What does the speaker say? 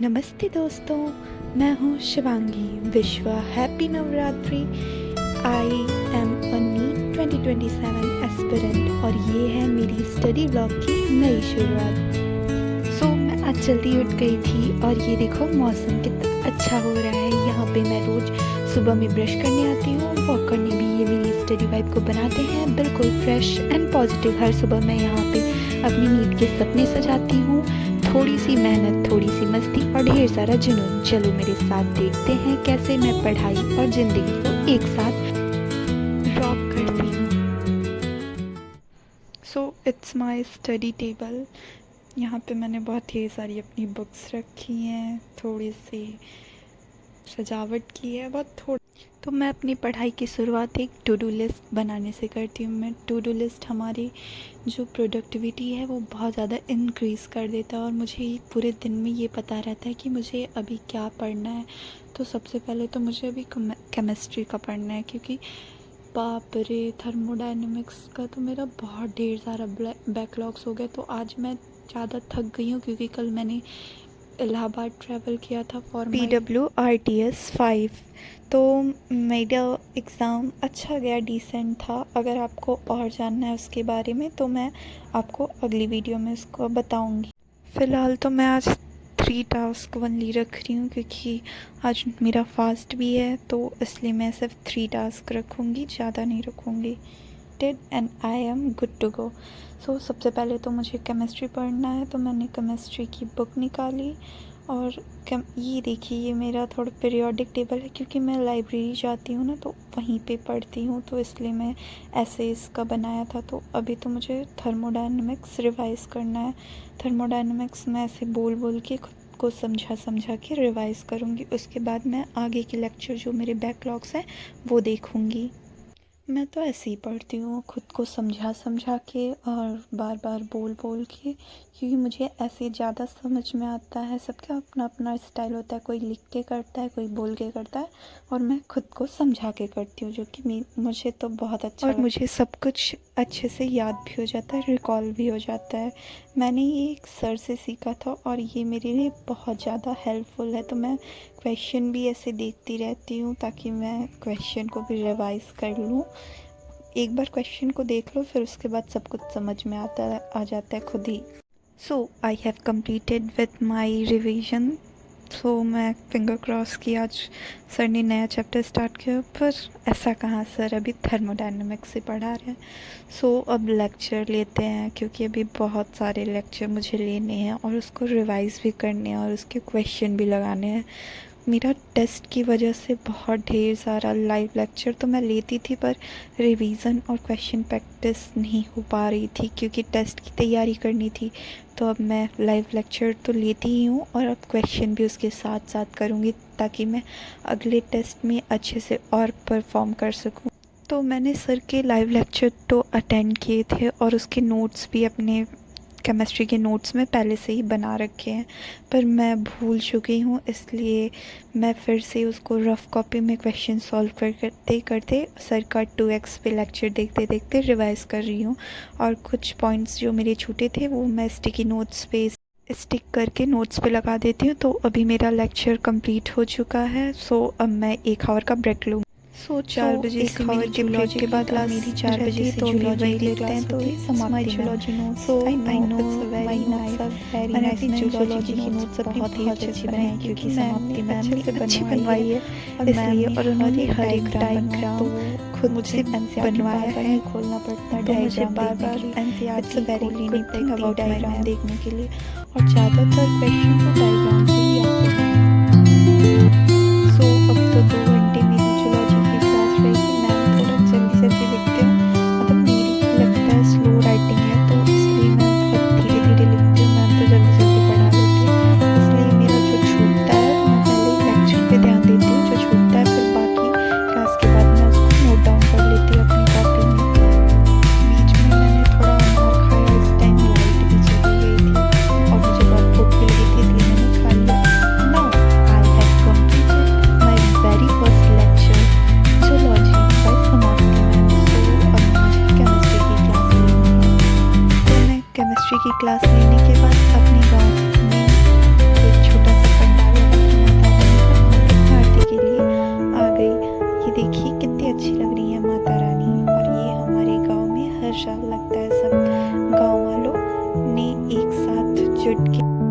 नमस्ते दोस्तों, मैं हूँ शिवांगी। विश्व happy Navratri. I am a NEET 2027 aspirant और ये है मेरी स्टडी ब्लॉग की नई शुरुआत। मैं आज जल्दी उठ गई थी और ये देखो मौसम कितना अच्छा हो रहा है। यहाँ पे मैं रोज़ सुबह में ब्रश करने आती हूँ, वॉक करने भी ये मेरी स्टडी वाइब को बनाते हैं बिल्कुल फ्रेश एंड पॉजिटिव। हर सुबह मैं यहाँ पे अपनी नीट के सपने सजाती हूँ। थोड़ी सी मेहनत, थोड़ी सी मस्ती और ढेर सारा जुनून। चलो मेरे साथ देखते हैं कैसे मैं पढ़ाई और ज़िंदगी को एक साथ रॉक करती हूँ। It's my study table. यहाँ पे मैंने बहुत ढेर सारी अपनी बुक्स रखी हैं, थोड़ी सी सजावट की है बहुत थोड़ी। तो मैं अपनी पढ़ाई की शुरुआत एक टू डू लिस्ट बनाने से करती हूँ। मैं टू डू लिस्ट हमारी जो प्रोडक्टिविटी है वो बहुत ज़्यादा इंक्रीज़ कर देता है और मुझे पूरे दिन में ये पता रहता है कि मुझे अभी क्या पढ़ना है। तो सबसे पहले तो मुझे अभी केमिस्ट्री का पढ़ना है, क्योंकि बाप रे थर्मोडायनेमिक्स का तो मेरा बहुत ढेर सारा बैकलॉग्स हो गए। तो आज मैं ज़्यादा थक गई हूँ क्योंकि कल मैंने इलाहाबाद ट्रैवल किया था फॉर PWRTS 5। तो मेरा एग्ज़ाम अच्छा गया, डिसेंट था। अगर आपको और जानना है उसके बारे में तो मैं आपको अगली वीडियो में उसको बताऊंगी। फ़िलहाल तो मैं आज 3 टास्क ओनली रख रही हूँ क्योंकि आज मेरा फास्ट भी है, तो इसलिए मैं सिर्फ 3 टास्क रखूँगी, ज़्यादा नहीं रखूँगी। And I am good to go. सबसे पहले तो मुझे केमिस्ट्री पढ़ना है, तो मैंने केमिस्ट्री की बुक निकाली और ये देखिए ये मेरा थोड़ा पीरियोडिक टेबल है, क्योंकि मैं लाइब्रेरी जाती हूँ ना तो वहीं पे पढ़ती हूँ, तो इसलिए मैं ऐसे इसका बनाया था। तो अभी तो मुझे थर्मोडायनेमिक्स रिवाइज़ करना है। थर्मोडायनेमिक्स मैं ऐसे बोल बोल के खुद को समझा के रिवाइज़ करूँगी। उसके बाद मैं आगे के लेक्चर जो मेरे बैकलॉग्स हैं वो देखूँगी। मैं तो ऐसे ही पढ़ती हूँ, खुद को समझा के और बार बार बोल के, क्योंकि मुझे ऐसे ज़्यादा समझ में आता है। सबका अपना अपना स्टाइल होता है, कोई लिख के करता है, कोई बोल के करता है, और मैं खुद को समझा के करती हूँ, जो कि मुझे तो बहुत अच्छा और मुझे सब कुछ अच्छे से याद भी हो जाता है, रिकॉल भी हो जाता है। मैंने ये एक सर से सीखा था और ये मेरे लिए बहुत ज़्यादा हेल्पफुल है। तो मैं क्वेश्चन भी ऐसे देखती रहती हूँ ताकि मैं क्वेश्चन को भी रिवाइज़ कर लूँ। एक बार क्वेश्चन को देख लो फिर उसके बाद सब कुछ समझ में आ जाता है खुद ही। I have completed with my revision. मैं फिंगर क्रॉस की आज सर ने नया चैप्टर स्टार्ट किया, पर ऐसा कहाँ, सर अभी थर्मोडायनेमिक्स से पढ़ा रहे हैं। अब लेक्चर लेते हैं, क्योंकि अभी बहुत सारे लेक्चर मुझे लेने हैं और उसको रिवाइज़ भी करने हैं और उसके क्वेश्चन भी लगाने हैं। मेरा टेस्ट की वजह से बहुत ढेर सारा लाइव लेक्चर तो मैं लेती थी, पर रिवीजन और क्वेश्चन प्रैक्टिस नहीं हो पा रही थी क्योंकि टेस्ट की तैयारी करनी थी। तो अब मैं लाइव लेक्चर तो लेती ही हूँ और अब क्वेश्चन भी उसके साथ साथ करूँगी, ताकि मैं अगले टेस्ट में अच्छे से और परफॉर्म कर सकूँ। तो मैंने सर के लाइव लेक्चर तो अटेंड किए थे और उसके नोट्स भी अपने केमिस्ट्री के नोट्स में पहले से ही बना रखे हैं, पर मैं भूल चुकी हूँ, इसलिए मैं फिर से उसको रफ़ कॉपी में क्वेश्चन सॉल्व करते सर का 2x पे लेक्चर देखते देखते रिवाइज़ कर रही हूँ। और कुछ पॉइंट्स जो मेरे छूटे थे वो मैं स्टिकी नोट्स पे स्टिक करके नोट्स पे लगा देती हूँ। तो अभी मेरा लेक्चर कंप्लीट हो चुका है। अब मैं 1 आवर का ब्रेक लूँ। 4 बजे से मेरी के ब्रेक के बाद मेरी 4 बजे से जूलॉजी की लेते हैं, तो Samapti zoology notes. I know my notes are very nice. मैंने जूलॉजी की नोट्स बहुत ही अच्छे बनाए हैं क्योंकि समाप्ति मैम ने अच्छी बनवाई है, इसलिए। और उन्होंने हर एक डायग्राम तो खुद मुझसे बनवाया है, खोलना पड़ता है, तो मुझे बार-बार एनसीईआरटी खोलनी नहीं पड़ती डायग्राम देखने के लिए, और ज़्यादातर क्वेश्चन को डायग्राम से ही आते हैं। अब तो 2 घंटे मेरी जूलॉजी की क्लास रहेगी। मैम थोड़ा जल्दी लिखते हैं, मतलब मेरी लगता है स्लो राइटिंग है, तो इसलिए मैं बहुत धीरे लिखती हूँ। मैम तो जल्दी पढ़ा लेती है, इसलिए मेरा जो छूटता है मैं पहले लेक्चर पे ध्यान देती हूँ, जो छूटता है फिर बाकी क्लास के बाद मैं उसको नोट डाउन कर लेती हूँ अपनी कॉपी में। बीच में मैंने थोड़ा मार खाया, इस टाइम लाइट भी चली गई थी और मुझे बहुत भूख भी लगी थी, इसलिए मैंने खा लिया। Now I have completed my very first lecture zoology by Samapti ma'am. अब मुझे केमिस्ट्री की क्लास लेनी है। तो मैं केमिस्ट्री की क्लास लेने के बाद अपने गांव में एक छोटा सा पंडाल चुटकी।